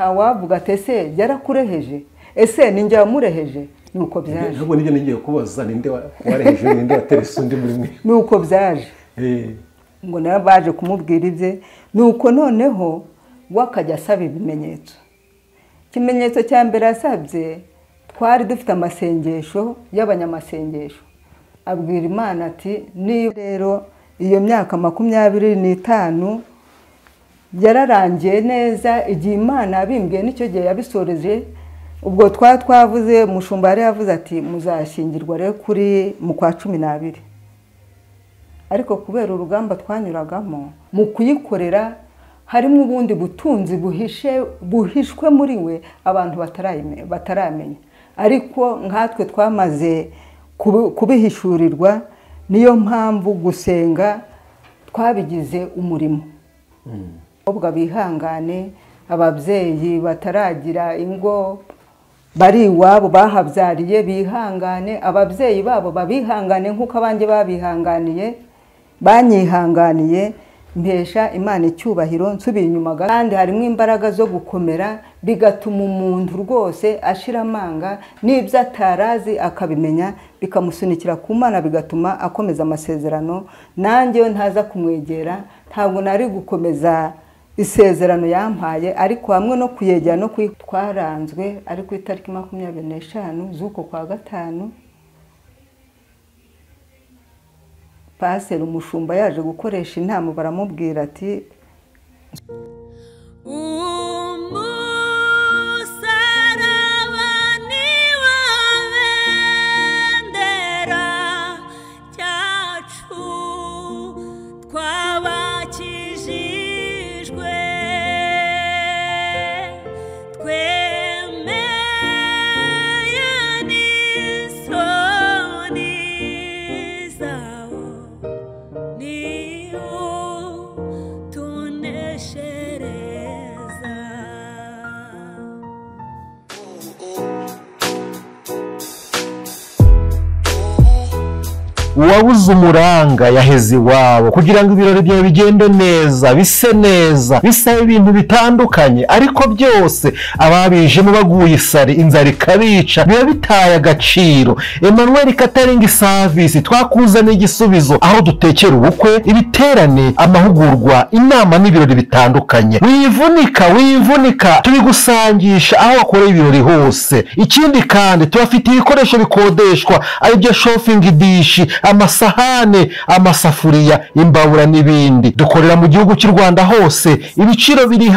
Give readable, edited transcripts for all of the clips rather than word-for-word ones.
ntawavuga ati ese yarakureheje, ese ninjye wamureheje. Nuko byaje. Ntabwo nijye ngiye kubaza ninde wareheje ninde waterese undi muri mwe. Nuko byaje. Ngo narabaje kumubwira ibye, nuko noneho wakajya asaba ibimenyetso. Ikimenyetso cya mbere asabye, twari dufite amasengesho y'abanyamasengesho. Abwira Imana ati ni rero iyo myaka 25 yararangiye neza, igihe Imana yabimbwiye nicyo gihe yabisoreje. Ubwo twavuze umushumba yari yavuze ati muzashyingirwa rero kuri mu kwa 12. Ariko kubera urugamba twanyuragamo mu kuyikorera, harimo ubundi butunzi buhishwe muri we abantu bataramenya. Ariko nkatwe twamaze kubihishurirwa, niyo mpamvu gusenga twabigize umurimo. Ubwo bihangane, ababyeyi bataragira ingo bari iwabo bahabyariye bihangane, ababyeyi babo babihangane nk'uko abanje babihanganiye, banyihanganiye. Mpesha Imana icyubahiro, nsubiye inyuma kandi harimo imbaraga zo gukomera, bigatuma umuntu rwose ashira amanga n'ibyo atarazi akabimenya, bikamusunikira ku Mana, bigatuma akomeza amasezerano. Nanjye ntaza kumwegera ntabwo nari gukomeza isezerano yampaye, ariko hamwe no kuyegera no twaranzwe ari ku itariki 25 z'uko kwa gatanu. Pastor umushumba yaje gukoresha inama, baramubwira ati uwabuze umuranga yaheze iwabo kugira ngo ibirori byawe bigende neza, bise neza, bisabe ibintu bitandukanye, ariko byose ababijemo baguye isari, inzara ikabica, biba bitaye agaciro. Emmanuel Catering Service twakuzaniye igisubizo, aho dutekera ubukwe, ibiterane, amahugurwa, inama n'ibirori bitandukanye. Wivunika tubigusangisha aho wakoreye ibirori hose. Ikindi kandi tubafite ibikoresho bikodeshwa, ari byo shopping dish, amasahane, amasafuriya, imbabura n'ibindi. Dukorera mu gihugu cy'u Rwanda hose, ibiciro biri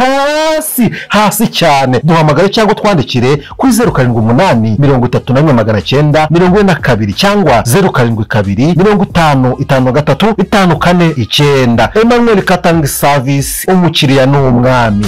hasi cyane. Duhamagare cyangwa twandikire kuri 078 31 942 cyangwa 072 50 53 549. Emmanuel Catering Service, umukiriya n'umwami.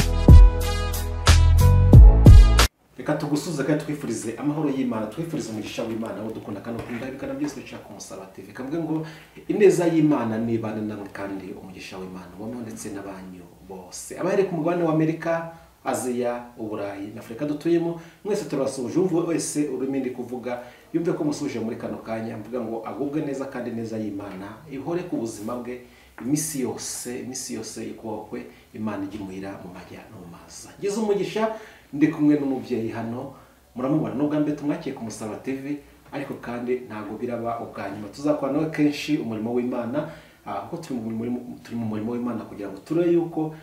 Reka tugusuze kandi twifurize amahoro y'Imana, twifurize umugisha w'Imana aho dukunda kandi ukunda bikana byose bica ku Musaraba TV. Kamwe ngo ineza y'Imana nibane namwe kandi umugisha w'Imana wamwe ndetse n'abanyu bose. Abahere ku mugabane wa Amerika, Aziya, Uburayi na Afrika dutuyemo, mwese turabasuje. Umwe wese urimo ndi kuvuga yumve ko musuje muri kano kanya, mvuga ngo agubwe neza kandi neza y'Imana ihore ku buzima bwe imisi yose ikokwe, Imana igimuhira mu majya no mu maza. Gize umugisha ndi kumwe n'umubyeyi hano, muramubona nubwo mbe tumwakiye ku Musaraba TV, ariko kandi ntago biraba ubwanyuma. Tuzakorana kenshi umurimo w'Imana, kuko turi mu murimo w'Imana kugira ngo turebe yuko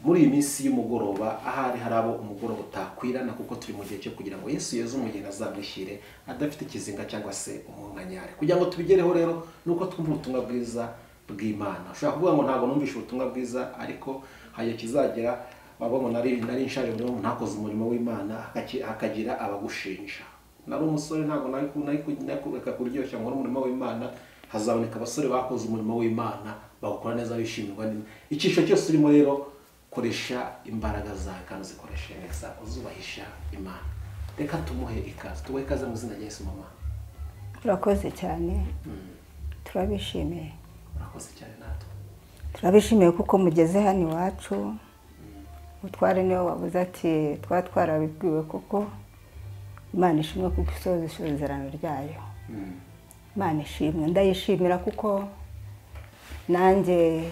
muri iyi minsi y'umugoroba ahari harabo umugoroba utakwirana, kuko turi mu gihe cyo kugira ngo Yesu Yezu umugeni azamwishyire adafite ikizinga cyangwa se umwanyare. Kugira ngo tubigereho rero nuko twumva ubutumwa bwiza bw'Imana. Ushobora kuvuga ngo ntago numvishe ubutumwa bwiza, ariko haye kizagera wabonye nari nshaje ngo ntakoze umurimo w'Imana hakagira abagushinja. Nari umusore ntago nakureka kuryoshya ngo umurimo w'Imana, hazaboneka abasore bakoze umurimo w'Imana bagukora neza bishimirwa. Icisho cyose urimo rero koresha imbaraga zawe kandi zikoreshe neza, uzubahisha Imana. Reka tumuhe ikaze, tuwe ikaze mu izina rya Yesu. Mama urakoze cyane, turabishimiye. Urakoze cyane natwe turabishimiye kuko mugeze hano iwacu. Utware niwe wabuze ati twarabibwiwe kuko Imana ishimwe kuko isoza isezerano ryayo. Imana ishimwe, ndayishimira kuko nanjye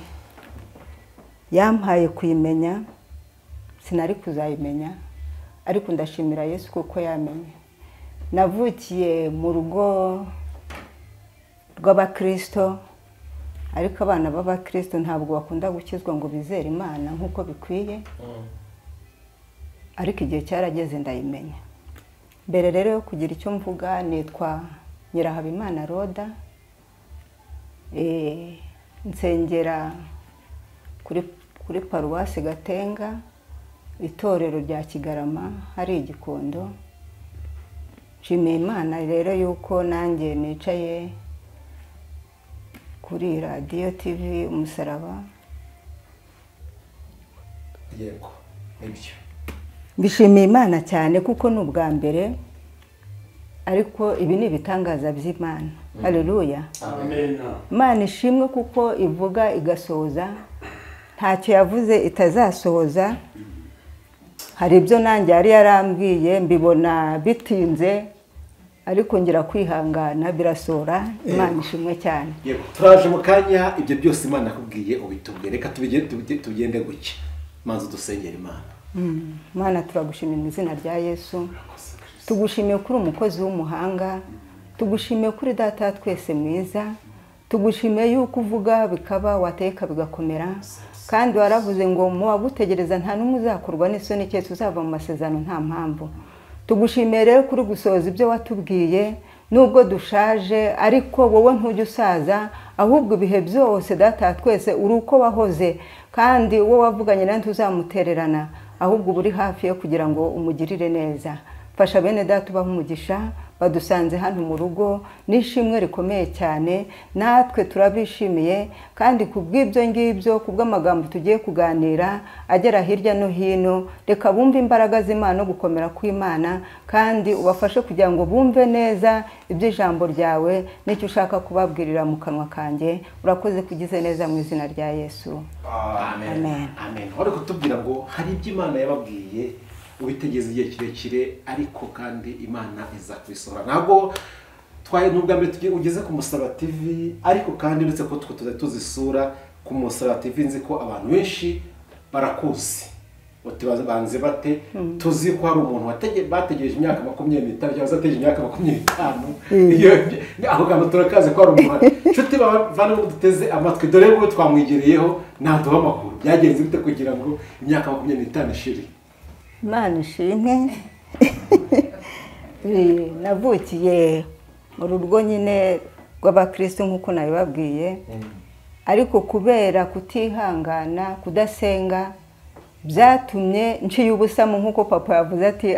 yampaye kuyimenya sinari kuzayimenya, ariko ndashimira Yesu kuko yamenye. Navukiye mu rugo rw'abakristo, ariko abana b'abakristo ntabwo bakunda gukizwa ngo bizere Imana nk'uko bikwiye, ariko igihe cyarageze ndayimenya. Mbere rero yo kugira icyo mvuga, nitwa Nyirahabimana Roda, nsengera kuri paruwasi Gatenga, itorero rya Kigarama hari Igikondo. Nshimiye Imana rero yuko nanjye nicaye kuri radiyo TV Umusaraba. Yego, nibyo. Mbishimiye Imana cyane kuko ni ubwa mbere, ariko ibi ni ibitangaza by'Imana. Haleluya. Amen. Imana ishimwe kuko ivuga igasohoza, ntacyo yavuze itazasohoza. Hari ibyo nanjye yari yarambwiye mbibona bitinze, ariko ngira kwihangana birasohora. Imana ishimwe cyane. Yego, turaje mu kanya ibyo byose Imana yakubwiye ubitubwire. Reka tugende guke. Manzo dusengera Imana. Imana turagushimira mu izina rya Yesu. Tugushimiye kuri umukozi w'umuhanga, tugushimiye kuri data twese mwiza, tugushimiye yuko uvuga bikaba, wateka bigakomera, kandi waravuze ngo mu wagutegereza nta n'umwe uzakorwa n'isoni cye, tuzava mu masezerano nta mpamvu. Tugushimiye rero kuri gusohoza ibyo watubwiye, nubwo dushaje ariko wowe ntujya usaza, ahubwo ibihe byose data twese uri uko wahoze, kandi wowe wavuganye nawe tuzamutererana, ahubwo uri hafi yo kugira ngo umugirire neza. Fasha bene data ubaha umugisha, badusanze hano mu rugo n'ishimwe rikomeye cyane, natwe turabishimiye, kandi kubw'ibyo ngibyo, kubw'amagambo tugiye kuganira agera hirya no hino, reka bumve imbaraga z'Imana no gukomera kw'Imana, kandi ubafashe kugira ngo bumve neza iby'ijambo ryawe n'icyo ushaka kubabwirira mu kanwa kanjye. Urakoze kugize neza mu izina rya Yesu. Amen. Amen. Wari kutubwira ngo hari ibyo Imana yababwiye ubitegeze igihe kirekire, ariko kandi Imana iza kubisohora. Ntabwo twaye n'ubwa mbere ugeze ku Musaraba TV, ariko kandi uretse ko tuzisura ku Musaraba TV, nzi ko abantu benshi barakuzi. Banze bate, tuzi ko hari umuntu bategereje imyaka 25 cyangwa zategereje imyaka 25. Aho kandi turakaze ko hari umuntu. Nshuti bavana duteze amatwi, dore ngo twamwigereyeho naduha amakuru. Byagenze bite kugira ngo imyaka 25 ishire? Imana ishimwe. Navukiye mu rugo nyine rw'abakristo nk'uko nabibabwiye, ariko kubera kutihangana, kudasenga, byatumye nciye ubusamu nk'uko papa yavuze ati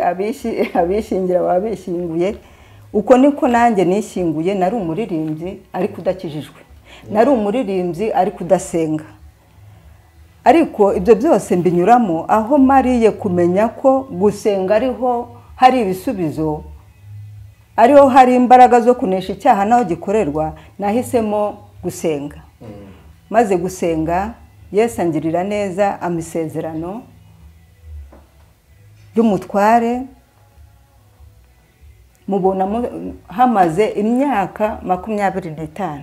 abishingira babishinguye. Uko niko nanjye nishinguye. Nari umuririmbyi ariko udakijijwe, nari umuririmbyi ariko udasenga, ariko ibyo byose mbinyuramo aho mariye kumenya ko gusenga ariho hari ibisubizo, ariho hari imbaraga zo kunesha icyaha naho gikorerwa. Nahisemo gusenga. Maze gusenga, Yesu angirira neza, amasezerano y'umutware, mubona hamaze imyaka 25.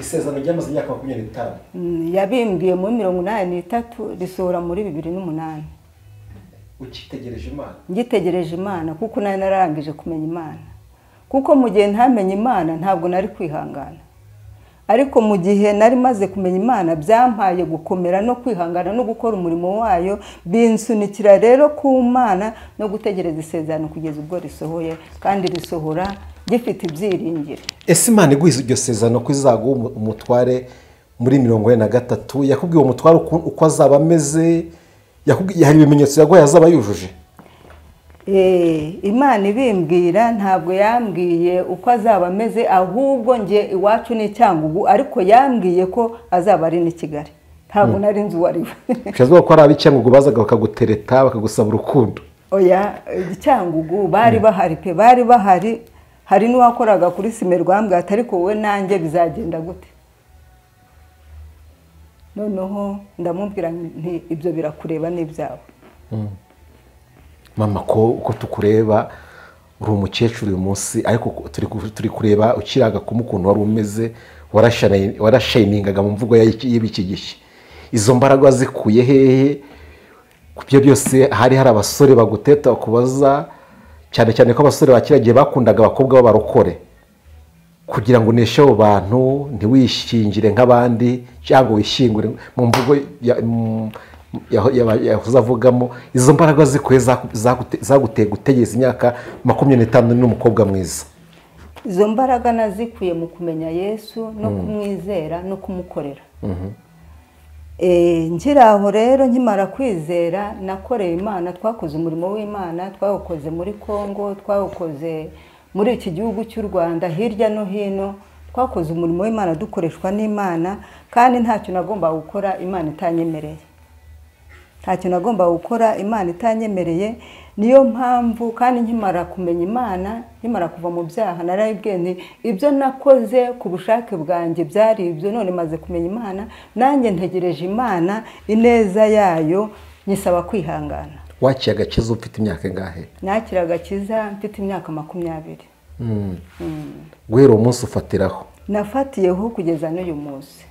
Isezerano ryamaze imyaka 25. Yabimbwiye muri 83, risohora muri 2008. Ukitegereje Imana? Ngitegereje Imana kuko nari nararangije kumenya Imana. Kuko mu gihe ntamenye Imana ntabwo nari kwihangana, ariko mu gihe nari maze kumenya Imana byampaye gukomera no kwihangana no gukora umurimo wayo, binsunikira rero ku Mana no gutegereza isezerano kugeza ubwo risohoye, kandi risohora gifite ibyiringiro. Ese Imana iguhize iryo sezerano ko izaguha umutware muri 43, yakubwiye umutware uko azaba ameze, yakubwiye hari ibimenyetso yagoye azaba yujuje? Imana ibimbwira ntabwo yambwiye uko azaba ameze, ahubwo nge iwacu ni Cyangugu, ariko yambwiye ko azaba ari ni Kigali. Ntabwo nari nzi uwari we. Ushazwa ko ari ab'Icyangugu bazaga bakagutereta bakagusaba urukundo? Oya, Cyangugu bari bahari pe, bari bahari. Hari n'uwakoraga kuri Simerwambwe ati ariko wowe nanjye bizagenda gute? Noneho ndamubwira nti ibyo birakureba n'ibyawe. Mama, ko uko tukureba uri umukecuru uyu munsi, ariko turi kureba ukiraga kumukuntu wari umeze, warashiningaga mu mvugo y'ibiki gihe. Izo mbaraga zikuye hehe? ku byo byose hari abasore baguteta kubaza, cyane cyane ko abasore ba kiriya gihe bakundaga abakobwa b'abarokore, kugira ngo uneshe abo bantu ntiwishingire nk'abandi cyangwa wishingure mu mvugo yahoze avugamo. Izo mbaraga zikuye zaguteye gutegereza imyaka 25 n'umukobwa mwiza. Izo mbaraga nazikuye mu kumenya Yesu no kumwizera no kumukorera. Nkiri aho rero nkimara kwizera nakoreye Imana, twakoze umurimo w'Imana, twawukoze muri Kongo, twawukoze muri iki gihugu cy'u Rwanda, hirya no hino twakoze umurimo w'Imana dukoreshwa n'Imana, kandi ntacyo nagomba gukora Imana itanyemereye. Ntacyo nagomba gukora Imana itanyemereye. Niyo mpamvu kandi nkimara kumenya Imana, nkimara kuva mu byaha, narayibwiye nti ibyo nakoze ku bushake bwanjye byari ibyo, none maze kumenya Imana, nanjye ntegereje Imana ineza yayo, nyisaba kwihangana. Wakiye agakiza ufite imyaka ingahe? Nakira agakiza mfite imyaka 20. Guhera uwo munsi ufatiraho? Nafatiyeho kugeza n'uyu munsi.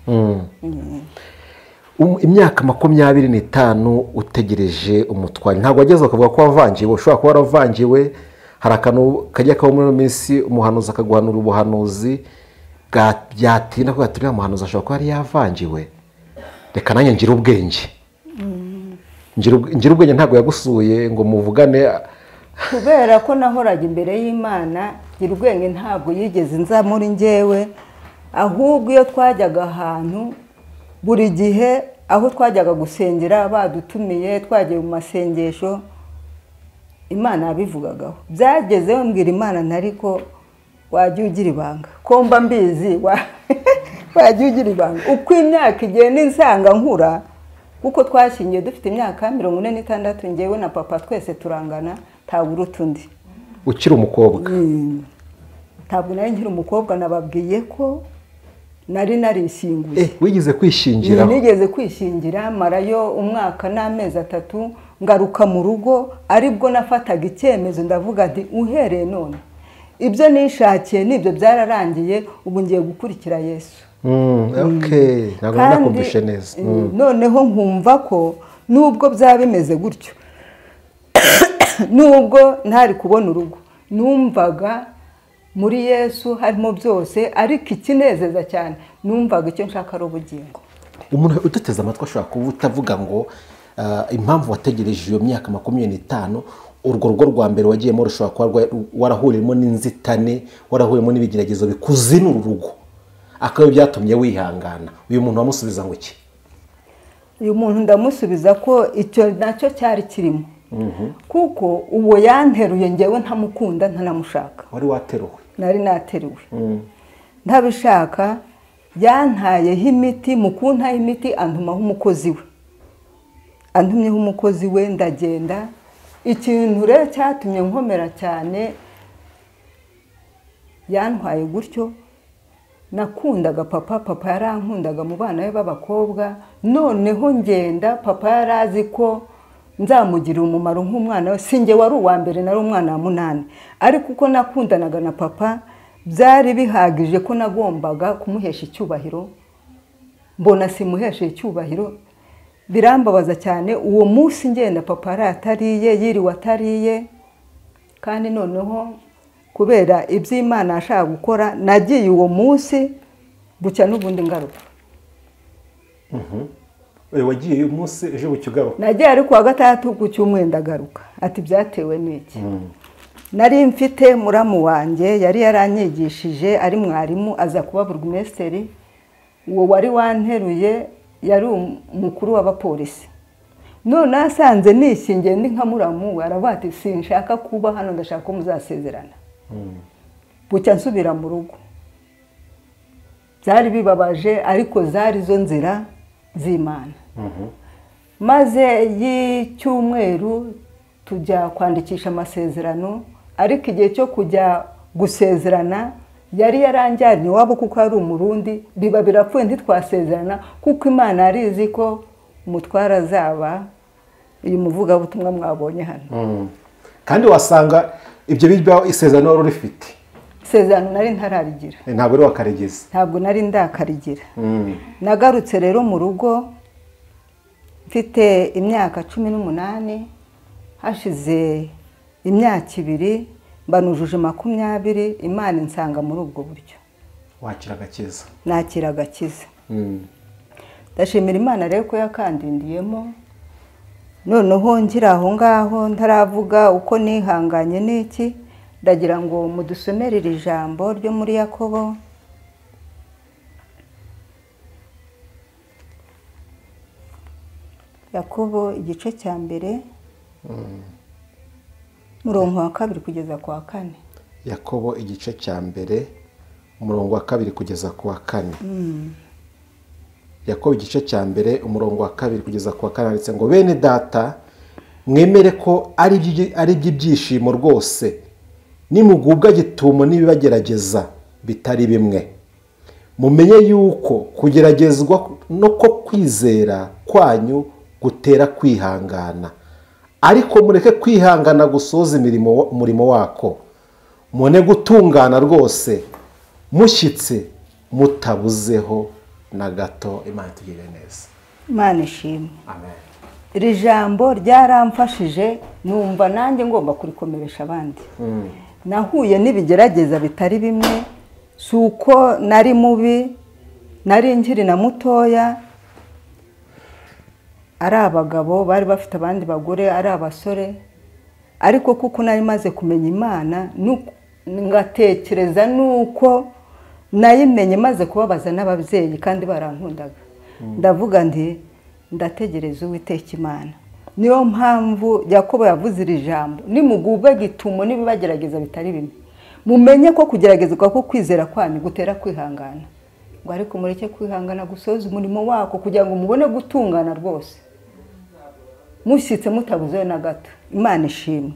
Imyaka 25 utegereje umutwari, ntabwo wageze ukavuga ko wavangiwe? Ushobora kuba waravangiwe, hari akantu kajya kaho muri minsi umuhanuzi akaguhanura ubuhanuzi byatinda ko gaturiye umuhanuzi ashobora kuba yari yavangiwe. Reka nanjye ngira ubwenge. Ngira ubwenge ntabwo yagusuye ngo muvugane? Kubera ko nahoraga imbere y'Imana, ngira ubwenge ntabwo yigeze nza muri njyewe, ahubwo iyo twajyaga ahantu buri gihe, aho twajyaga gusengera badutumiye, twagiye mu masengesho, Imana yabivugagaho. Byagezeho mbwira Imana ntariko wajya ugira ibanga, ko mba mbizi wajya ugira ibanga. Uko imyaka igenda insanga nkura, kuko twashingiye dufite imyaka 46, njyewe na papa twese turangana, ntaburuta undi. Ukiri umukobwa? Ntabwo nari nkiri umukobwa, nababwiye ko nari narishinguye. Wigeze kwishingira? Nigeze kwishingira, marayo umwaka n'amezi 3, ngaruka mu rugo, aribwo nafataga icyemezo ndavuga nti uhereye none ibyo nishakiye nibyo byararangiye, ubu ngiye gukurikira Yesu. Okay, ntabwo nakumvishe neza. Noneho nkumva ko nubwo byaba bimeze gutyo, nubwo ntari kubona urugo, numvaga muri Yesu harimo byose, ariko ikinezeza cyane numvaga icyo nshaka ari ubugingo. Umuntu uduteze amatwi ashobora kuba utavuga ngo impamvu wategereje iyo myaka 25, urwo rugo rwa mbere wagiyemo rushobora kuba warahuriyemo n'inzitane, warahuriyemo n'ibigeragezo bikuzinura urugo, akaba byatumye wihangana. Uyu muntu wamusubiza ngo iki? Uyu muntu ndamusubiza ko icyo nacyo cyari kirimo. Kuko uwo yanteruye njyewe ntamukunda, ntanamushaka. Wari wateruwe? Nari nateruwe. Ntabishaka, yantayeho imiti, mukuntaho imiti, antumaho umukozi we. Antumyeho umukozi we, ndagenda. Ikintu rero cyatumye nkomera cyane, yantwaye gutyo. Nakundaga papa yarankundaga mu bana be b'abakobwa, noneho ngenda, papa yarazi ko nzamugirira umumaro nk'umwana we. Sinjye wari uwa mbere, nari umwana wa 8, ariko uko nakundanaga na papa byari bihagije ko nagombaga kumuhesha icyubahiro. Mbona simuheshe icyubahiro, birambabaza cyane. Uwo munsi ngenda papa atariye, yiriwe atariye, kandi noneho kubera iby'Imana ashaka gukora, nagiye uwo munsi bucya n'ubundi ngaruka. Wagiye uyu munsi ejo bucyugaruka? Nagiye ariko wa gatatu ku cyumweru ndagaruka. Ati byatewe n'iki? Nari mfite muramu wanjye yari yaranyigishije, ari mwarimu, aza kuba burugumesiteri. Uwo wari wanteruye yari umukuru w'abapolisi. None asanze nishingiye ndi nka muramu, aravuga ati sinshaka kuba hano, ndashaka ko muzasezerana. Bucya nsubira mu rugo. Byari bibabaje, ariko zari zo nzira z'Imana. Maze y'icyumweru tujya kwandikisha amasezerano, ariko igihe cyo kujya gusezerana yari yaranjyanye iwabo kuko ari umurundi, biba birapfuye ntitwasezerana, kuko Imana yari izi ko umutwara azaba uyu muvugabutumwa mwabonye hano. Kandi wasanga ibyo bijya isezerano wari urifite? Isezerano nari ntararigira. Ntabwo ari wakarigeze? Ntabwo nari ndakarigira. Nagarutse rero mu rugo, mfite imyaka 18, hashize imyaka 2 mbanujuje 20, Imana insanga muri ubwo buryo. Wakira agakiza. Nakira agakiza. Ndashimira Imana rero ko yakandindiyemo. Noneho ngira aho ngaho ntaravuga uko nihanganye n'iki, ndagira ngo mudusomere iri jambo ryo muri Yakobo. Yakobo igice cya mbere, murongo wa 2 kugeza ku wa 4. Yakobo igice cya mbere, umurongo wa 2 kugeza ku wa 4. Yakobo igice cya mbere, umurongo wa 2 kugeza ku wa 4 handitse ngo bene data mwemere ko ari ibyishimo rwose nimugubwa gitumo n'ibibagerageza bitari bimwe. Mumenye yuko kugeragezwa no ko kwizera kwanyu gutera kwihangana, ariko mureke kwihangana gusoza umurimo wako, mone gutungana rwose mushyitse mutabuzeho na gato. Imana tugire neza. Imana ishimwe. Amen. Iri jambo ryaramfashije, numva nanjye ngomba kurikomeresha abandi. Nahuye n'ibigerageza bitari bimwe, suko nari mubi, nari nkiri na mutoya, ari abagabo bari bafite abandi bagore, ari abasore, ariko kuko nari maze kumenya Imana, ngatekereza nuko nayimenye maze kubabaza n'ababyeyi kandi barankundaga. Ndavuga ndi ndategereza Uwiteka Imana. Niyo mpamvu Yakobo yavuze iri jambo, nimugubwe gitumo n'ibibagerageza bitari bimwe, mumenye ko kugeragezwa ko kwizera kwanyu gutera kwihangana, ngo ariko mureke kwihangana gusoza umurimo wako kugira ngo mubone gutungana rwose, mushyitse mutabuzeho na gato. Imana ishimwe.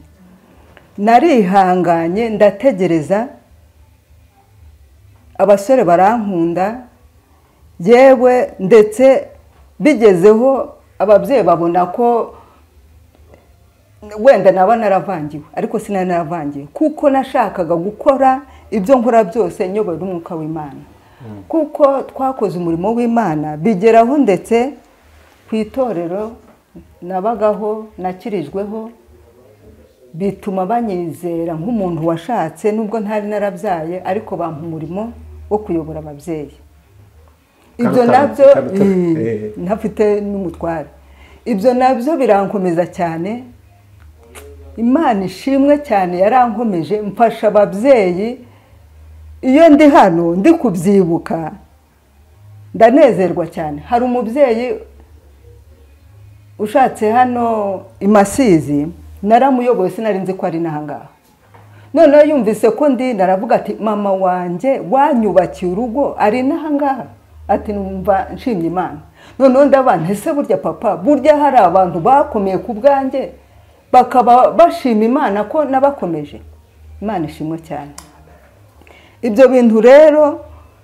Narihanganye ndategereza, abasore barankunda, yewe ndetse bigezeho ababyeyi babona ko wenda naba naravangiwe, ariko sinari naravangiwe kuko nashakaga gukora ibyo nkora byose nyobora umwuka w'Imana. Kuko twakoze umurimo w'Imana, bigeraho ndetse ku itorero nabagaho nakirijweho, bituma banyizera nk'umuntu washatse nubwo ntari narabyaye, ariko bampa umurimo wo kuyobora ababyeyi. Ibyo nabyo ntafite n'umutware. Ibyo nabyo birankomeza cyane. Imana ishimwe cyane yarankomeje, mfasha ababyeyi. Iyo ndi hano ndi kubyibuka ndanezerwa cyane. Hari umubyeyi ushatse hano Imasizi, naramuyoboye sinari nzi ko ari nahangaha. Noneho yumvise ko ndi, naravuga ati mama wanjye wanyubakiye urugo ari nahangaha. Ati numva nshimye Imana. Noneho ndabana ese burya papa, burya hari abantu bakomeye ku bwanjye bakaba bashima Imana ko nabakomeje. Imana ishimwe cyane. Ibyo bintu rero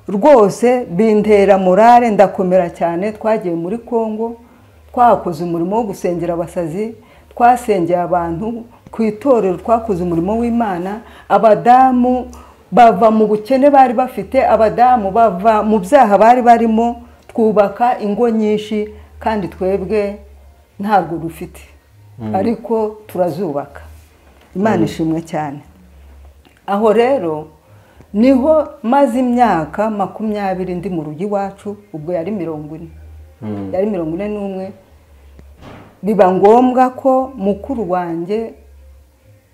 rwose bintera morale, ndakomera cyane. Twagiye muri Kongo, twakoze umurimo wo gusengera abasazi, twasengeye abantu ku itorero, twakoze umurimo w'Imana. Abadamu bava mu bukene bari bafite, abadamu bava mu byaha bari barimo, twubaka ingo nyinshi kandi twebwe ntabwo dufite, ariko turazubaka. Imana ishimwe cyane. Aho rero niho maze imyaka 20 ndi mu rugi wacu, ubwo yari 40. Yari 41. Biba ngombwa ko mukuru wanjye,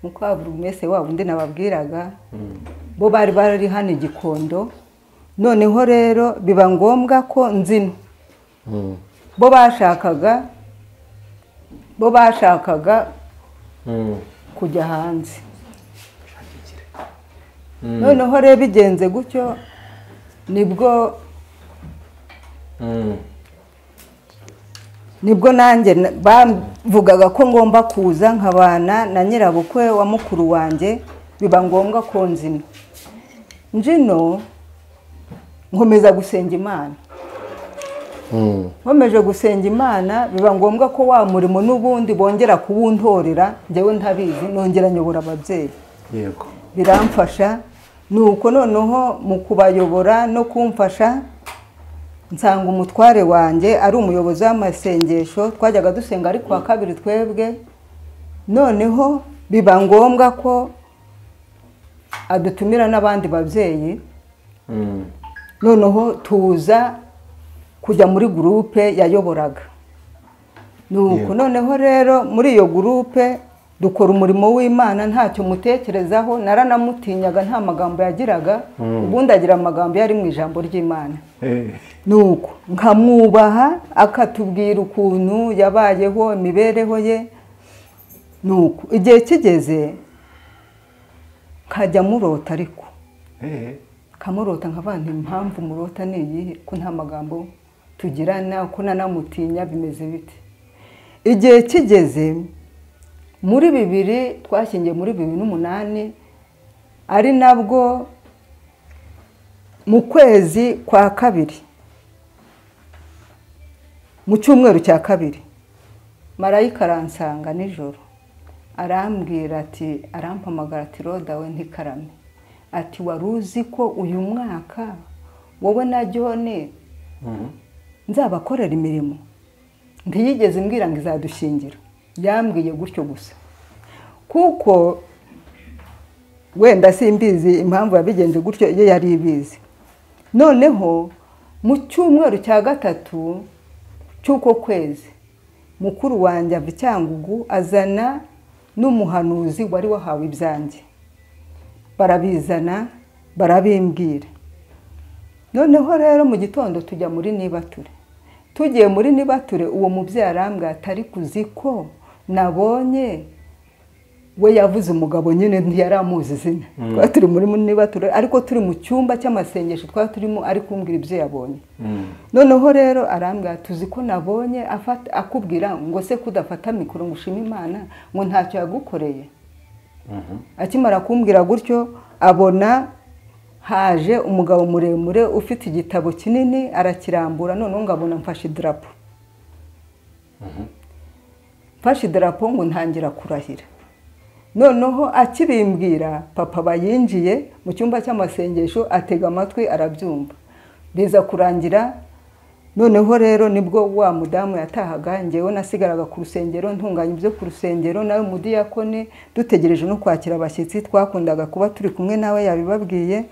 mukaburu mwese wabo ndi nababwiraga, bo bari hano Gikondo. Noneho rero biba ngombwa ko nzino. Bo bashakaga kujya hanze. Noneho rero bigenze gutyo nibwo nanjye bavugaga ko ngomba kuza nkabana na nyirabukwe wa mukuru wanjye. Biba ngombwa ko nzino. Njino nkomeza gusenga Imana. Nkomeje gusenga Imana, biba ngombwa ko wa murimo n'ubundi bongera kuwuntorera, njyewe ntabizi, nongera nyobora ababyeyi. Yego. Biramfasha. Nuko noneho mu kubayobora no kumfasha, nsanga umutware wanjye ari umuyobozi w'amasengesho, twajyaga dusenga ari kuwa kabiri twebwe, noneho biba ngombwa ko adutumira n'abandi babyeyi, noneho tuza kujya muri gurupe yayoboraga. Nuko noneho rero muri iyo gurupe dukora umurimo w'Imana ntacyo mutekerezaho, naranamutinyaga nta magambo yagiraga, ubundi agira amagambo yari mu ijambo ry'Imana. Nuko nkamwubaha akatubwira ukuntu yabayeho imibereho ye. Nuko igihe kigeze nkajya murota, ariko kamurota nk'abantu impamvu murota ni iyihe ko nta magambo tugirana, ko nanamutinya bimeze bite. Igihe kigeze muri 2000 twashingiye muri 2008, ari nabwo mu kwezi kwa kabiri mu cyumweru cya kabiri marayika aransanga nijoro, arambwira ati, arampamagara ati Roda we ntikarame, ati wari uzi ko uyu mwaka wowe na John nzabakorera imirimo? Ntiyigeze mbwira ngo izadushingira, yambwiye gutyo gusa, kuko wenda simbizi impamvu yabigenje gutyo, iyo yari ibizi. Noneho mu cyumweru cya gatatu cy'uko kwezi mukuru wanjye ava Cyangugu azana n'umuhanuzi wari wahawe ibyanjye, barabizana barabimbwira. Noneho rero mu gitondo tujya muri Nibature, tugiye muri Nibature uwo mubyeyi arambwira atari kuzi ko nabonye, we yavuze umugabo nyine ntiyaramuzi izina, twari turi muri Nibature ariko turi mu cyumba cy'amasengesho twari turimo, ari kumbwira ibyo yabonye. Noneho rero arambwira tuzi ko nabonye akubwira ngo se kudafata mikoro ngo ushime Imana ngo ntacyo yagukoreye. Akimara kumbwira gutyo abona haje umugabo muremure ufite igitabo kinini arakirambura, noneho ngabona mfashe idarapo. Mfashe idarapo ngo ntangira kurahira. Noneho akibimbwira papa bayinjiye mu cyumba cy'amasengesho atega amatwi arabyumva. Biza kurangira, noneho rero nibwo wa mudamu yatahaga, ngewe nasigaraga ku rusengero ntunganya ibyo ku rusengero, nawe mudiyakoni dutegereje no kwakira abashyitsi, twakundaga kuba turi kumwe nawe yabibabwiye.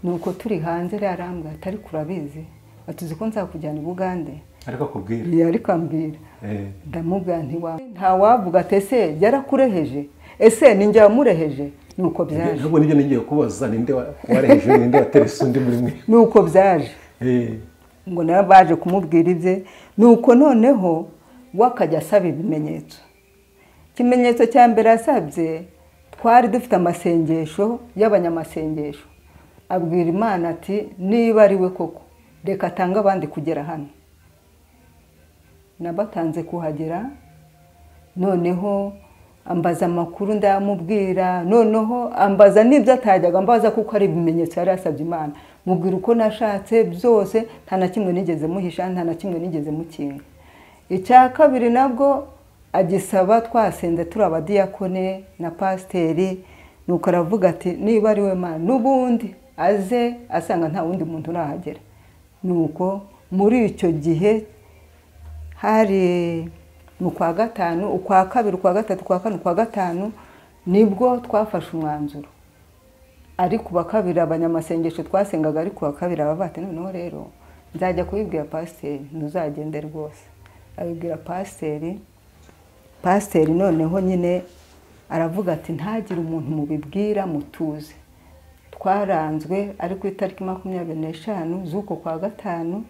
Nuko turi hanze rero arambwira atari kurabizi, atuzi ko nzakujyana i Bugande. Ariko akubwira? Ariko ambwira. Ndamubwira nta wavuga ati ese yarakureheje, ese ninjye wamureheje? Nuko byaje. Ntabwo nibyo ngiye kubaza, ninde wareheje ninde waterese undi muri mwe? Nuko byaje. Ngo narabaje kumubwira ibye. Nuko noneho wakajya asaba ibimenyetso. Ikimenyetso cya mbere asabye, twari dufite amasengesho y'abanyamasengesho. Abwira Imana ati niba ari we koko reka atanga abandi kugera hano. Nabatanze kuhagera, noneho ambaza amakuru ndamubwira, noneho ambaza n'ibyo atajyaga ambaza kuko ari ibimenyetso yari yasabye Imana. Mubwira uko nashatse byose, nta na kimwe nigeze muhisha, nta na kimwe nigeze mukinga. Icya kabiri nabwo agisaba twasenze turi abadiyakone na pasiteri, nuko aravuga ati niba ari we Mana n'ubundi aze asanga nta wundi muntu urahagera. Nuko muri icyo gihe hari mu kwa gatanu, ukwa kabiri, ukwa gatatu, ukwa kane, ukwa gatanu nibwo twafashe umwanzuro. Ariko bakabiri abanyamasengesho twasengaga, ariko bakabiri abavate noneho rero nzajya kubibwira pasiteri, ntuzagende rwose. Abibwira pasiteri, pasiteri noneho nyine aravuga ati ntagire umuntu mubibwira mutuze. Twaranzwe ari ku itariki 25 z'uko kwa gatanu.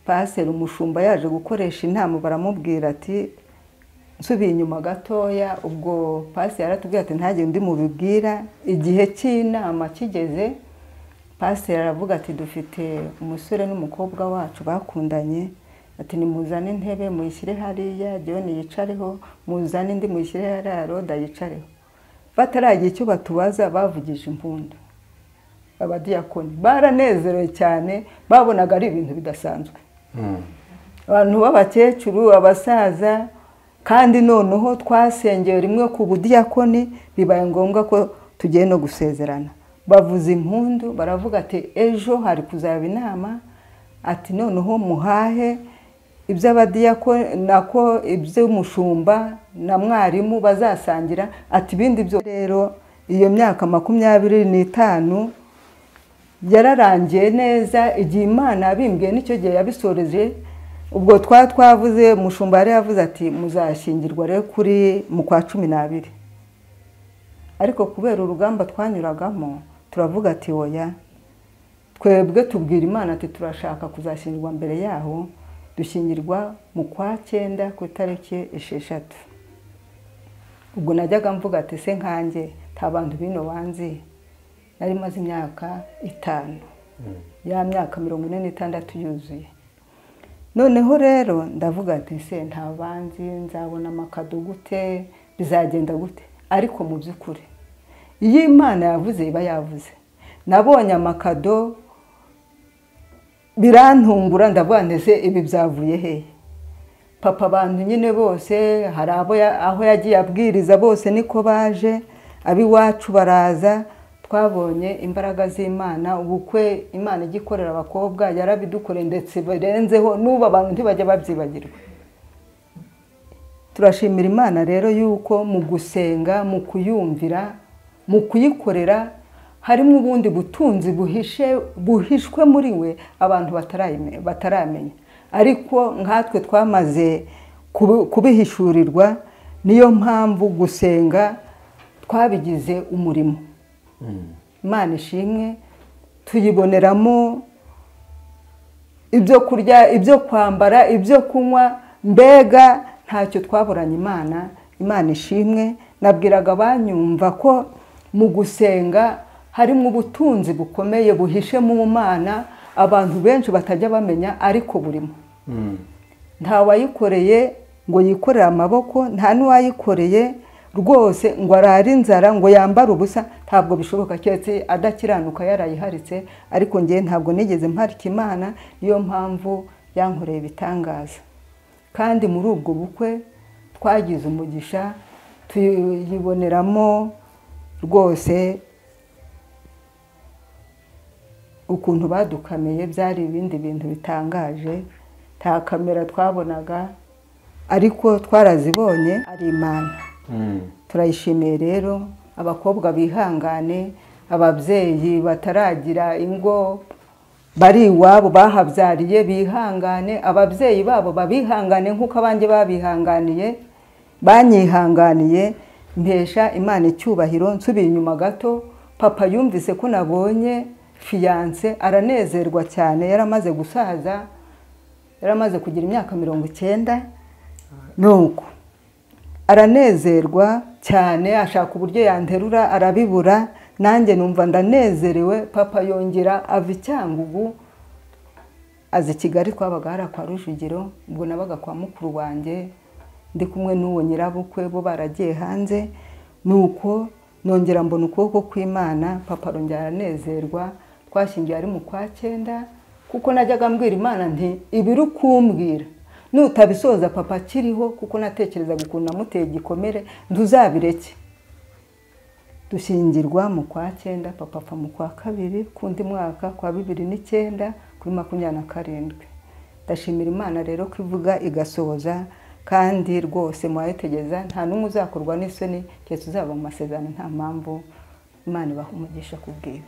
Pasiteri umushumba yaje gukoresha inama, baramubwira ati nsubiye inyuma gatoya. Ubwo pasiteri yaratubwiye ati ntagire undi mubibwira. Igihe cy'inama kigeze, pasiteri aravuga ati dufite umusore n'umukobwa wacu bakundanye, ati nimuzane intebe muyishyire hariya, John yicareho, muzane indi muyishyire hariya, Roda yicareho. Bataragiye icyo batubaza bavugije impundu. Abadiyakoni baranezerewe cyane, babonaga ari ibintu bidasanzwe. Abantu b'abakecuru, abasaza, kandi noneho twasengeye rimwe ku budiyakoni, bibaye ngombwa ko tugiye no gusezerana. bavuza impundu baravuga ati ejo hari kuzaba inama ati noneho muhahe iby'abadiyako iby'umushumba na mwarimu bazasangira ati ibindi byo rero iyo myaka 25 yararangiye neza igihe Imana yabimbwiye nicyo gihe yabisoreje ubwo twavuze umushumba yari yavuze ati muzashyingirwa rero kuri mu kwa 12 ariko kubera urugamba twanyuragamo turavuga ati oya twebwe tubwira Imana ati turashaka kuzashyingirwa mbere yaho dushyingirwa mu kwa 9 ku itariki 6 ubwo najyaga mvuga ati se nkanjye nta bantu bino banzi nari maze imyaka 5 ya myaka 46 yuzuye noneho rero ndavuga ati se nta banzi nzabona amakado gute bizagenda gute ariko mu byukuri iyo Imana yavuze iba yavuze nabonye amakado birantungura ndavuga ndetse ibi byavuye he papa abantu nyine bose hari aho yagiye abwiriza bose niko baje abiwacu baraza twabonye imbaraga z'Imana ubukwe Imana igikorera abakobwa yarabidukoreye ndetse birenzeho n'ubu abantu ntibajya babyibagirwa turashimira Imana rero yuko mu gusenga mu kuyumvira mu kuyikorera harimo ubundi butunzi buhishwe muri we abantu bataramenya ariko nkatwe twamaze kubihishurirwa niyo mpamvu gusenga twabigize umurimo Imana ishimwe tuyiboneramo ibyo kurya ibyo kwambara ibyo kunywa mbega ntacyo twaburanye Imana ishimwe nabwiraga abanyumva ko mu gusenga harimo ubutunzi bukomeye buhishe mu Mana abantu benshi batajya bamenya ariko burimo nta wayikoreye ngo yikorere amaboko nta n'uwayikoreye rwose ngo arare inzara ngo yambare ubusa ntabwo bishoboka cyetse adakiranuka yarayiharitse ariko ngiye ntabwo nigeze mparika Imana niyo mpamvu yankoreye ibitangaza kandi muri ubwo bukwe twagize umugisha tuyiboneramo rwose ukuntu badukamiye byari ibindi bintu bitangaje nta kamera twabonaga ariko twarazibonye ari Imana turayishimiye rero abakobwa bihangane ababyeyi bataragira ingo bari iwabo bahabyariye bihangane ababyeyi babo babihangane nk'uko abandi babihanganiye banyihanganiye mpesha Imana icyubahiro nsubiye inyuma gato papa yumvise ko nabonye fiance aranezerwa cyane yaramaze gusaza yaramaze kugira imyaka 90 nuko aranezerwa cyane ashaka uburyo yanterura arabibura nanjye numva ndanezerewe papa yongera ava Cyangugu azi Kigali twabagara kwa Rujugiro ubwo nabaga kwa mukuru wanjye ndi kumwe n'uwo nyirabukwe bo baragiye hanze nuko nongera mbona ukuboko kw'Imana papa rongera aranezerwa twashingiye ari mu kwa 9 kuko najyaga mbwira Imana nti ibiru kumbwira nutabisoza papa kiriho kuko natekereza gukunda muteye gikomere nduzabireke dushingirwa mu kwa 9 papa apfa mu kwa 2 kundi mwaka kwa 2009 kuri 27 ndashimira Imana rero ko ivuga igasoza kandi rwose mwayitegeza nta numwe uzakorwa n'isoni cyetse uzaba mu masezerano nta mpamvu Imana ibaha umugisha kubwibyo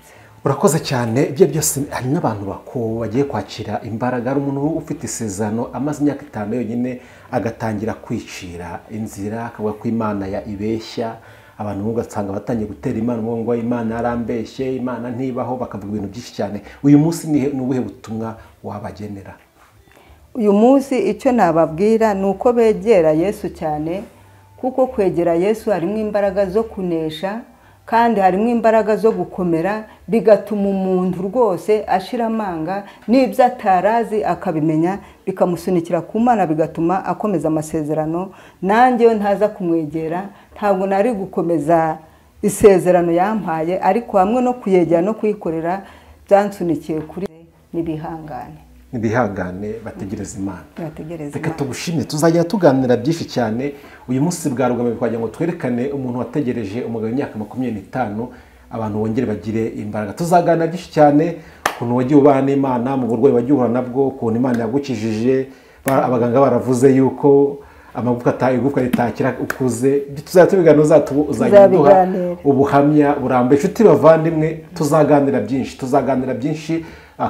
urakoze cyane ibyo byose hari n'abantu bagiye kwakira imbaraga ari umuntu ufite isezerano amaze imyaka 5 yonyine agatangira kwicira inzira akavuga ko Imana ya ibeshya abantu mugasanga batangiye gutera Imana ngo Imana yarambeshye Imana ntibaho bakavuga ibintu byinshi cyane uyu munsi ni ubuhe butumwa wabagenera uyu munsi icyo nababwira nuko begera Yesu cyane kuko kwegera Yesu harimo imbaraga zo kunesha kandi harimo imbaraga zo gukomera bigatuma umuntu rwose ashira amanga n'ibyo atarazi akabimenya bikamusunikira ku Mana bigatuma akomeza amasezerano nanjye ntaza kumwegera ntabwo nari gukomeza isezerano yampaye ariko hamwe no kuyegera no kuyikorera byansunikiye kuri nibihangane bategereza Imana reka tugushimye tuzajya tuganira byinshi cyane uyu munsi bwa rugamba kwagira ngo twerekane umuntu wategereje umugabo imyaka 25 abantu bongere bagire imbaraga. Tuzaganira byinshi cyane ukuntu wagiye ubana n'Imana mu burwayi wagiye uhura nabwo, ukuntu Imana yagukijije, abaganga baravuze yuko igufwa ritakira ukuze. Tuzajya tubiganira, uzaduha ubuhamya burambuye. Inshuti bavandimwe, tuzaganira byinshi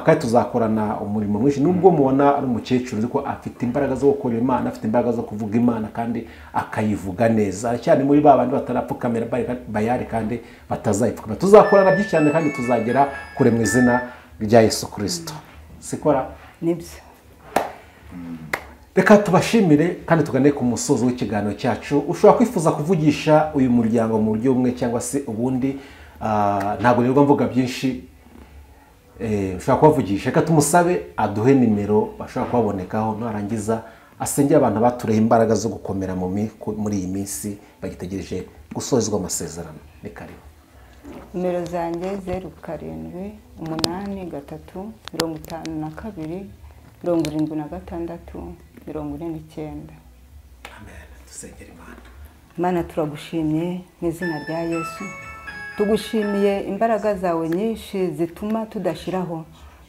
kandi tuzakorana umurimo mwinshi. Nubwo mubona ari umukecuru ariko afite imbaraga zo gukora Imana, afite imbaraga zo kuvuga Imana kandi akayivuga neza cyane, muri babandi batarapfukamira bayari kandi batazayipfukamira. Tuzakorana byinshi cyane kandi tuzagera kure mu izina rya Yesu Kristo. Sikora nibyo. Reka tubashimire kandi tugane ku musozo w'ikiganiro cyacu. Ushobora kwifuza kuvugisha uyu muryango mu buryo bumwe cyangwa se ubundi, ntabwo rero mvuga byinshi, ushobora kubavugisha. Reka tumusabe aduhe nimero bashobora kubabonekaho, narangiza asengera abantu batureho imbaraga zo gukomera muri iyi minsi bagitegereje gusozwa amasezerano. Ni karibu. Nimero zanjye 07 8 3 52 76 49. Amen. Dusengera Imana. Mana, turagushimye mu izina rya Yesu. Tugushimiye imbaraga zawe nyinshi zituma tudashiraho.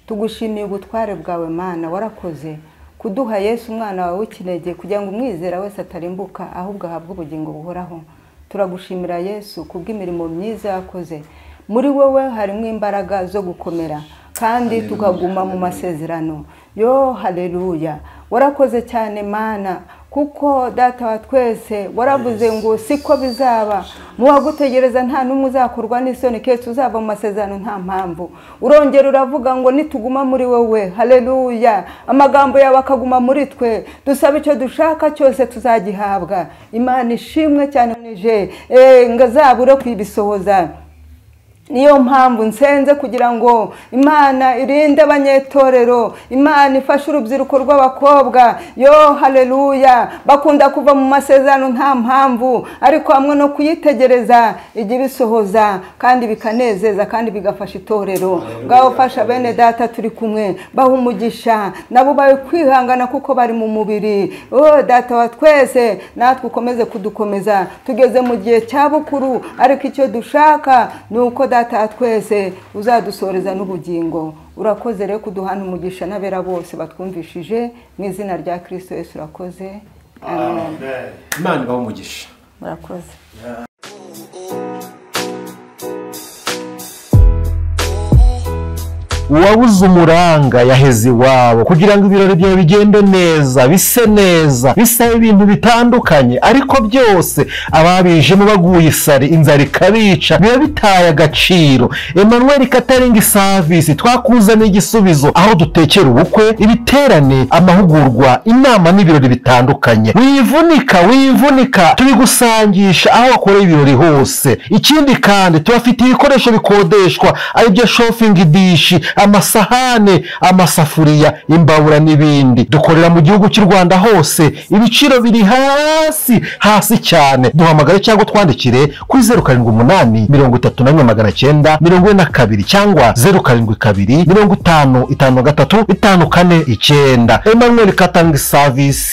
Tugushimiye ubutware bwawe Mana, warakoze kuduha Yesu umwana wawe w'ikinege kugira ngo umwizera wese atarimbuka ahubwo ahabwe ubugingo buhoraho. Turagushimira Yesu kubw'imirimo myiza yakoze. Muri wowe harimo imbaraga zo gukomera kandi tukaguma mu masezerano. Yo haleluya, warakoze cyane Mana, kuko data wa twese waravuze ngo siko bizaba, muwagutegereza nta numwe uzakorwa n'isoni, kese uzava mu masezerano nta mpamvu. Urongera uravuga ngo nituguma muri wowe, haleluya, amagambo yawe akaguma muri twe, dusaba icyo dushaka cyose tuzagihabwa. Imana ishimwe cyane nije ngazabure kwibisohoza. Niyo mpamvu nsenze kugira ngo Imana irinde abanyetorero, Imana ifashe urubyiruko rw'abakobwa, yo haleluya, bakunda kuva mu masezerano nta mpamvu, ariko hamwe no kuyitegereza ijya ibisohoza kandi bikanezeza kandi bigafasha itorero. Ngaho fasha bene data turi kumwe, baha umugisha, nabo bawe kwihangana kuko bari mu mubiri. Data wa twese, natwe ukomeze kudukomeza, tugeze mu gihe cya bukuru, ariko icyo dushaka ni uko data twese uzadusoreza n'ubugingo. Urakoze rero kuduhana umugisha n'abera bose batwumvishije mu izina rya Kristo Yesu. Urakoze. Amen. Imana ibahe umugisha. Urakoze. Uwabuze umuranga yaheze iwabo. Kugira ngo ibirori byawe bigende neza, bise neza, bisaba ibintu bitandukanye, ariko byose ababijemo baguye isari, inzara ikabica, biba bitaye agaciro. Emmanuel Catering Service twakuzaniye igisubizo, aho dutekera ubukwe, ibiterane, amahugurwa, inama n'ibirori bitandukanye. Wivunika tubigusangisha aho wakoreye ibirori hose. Ikindi kandi tubafite ibikoresho bikodeshwa, ari byo shopping dish, amasahane, amasafuriya, imbabura n'ibindi. Dukorera mu gihugu cy'u Rwanda hose, ibiciro biri hasi cyane. Duhamagare cyangwa twandikire kuri 078 34 942 cyangwa 072 55 53 54 9. Emmanuel Catering Service,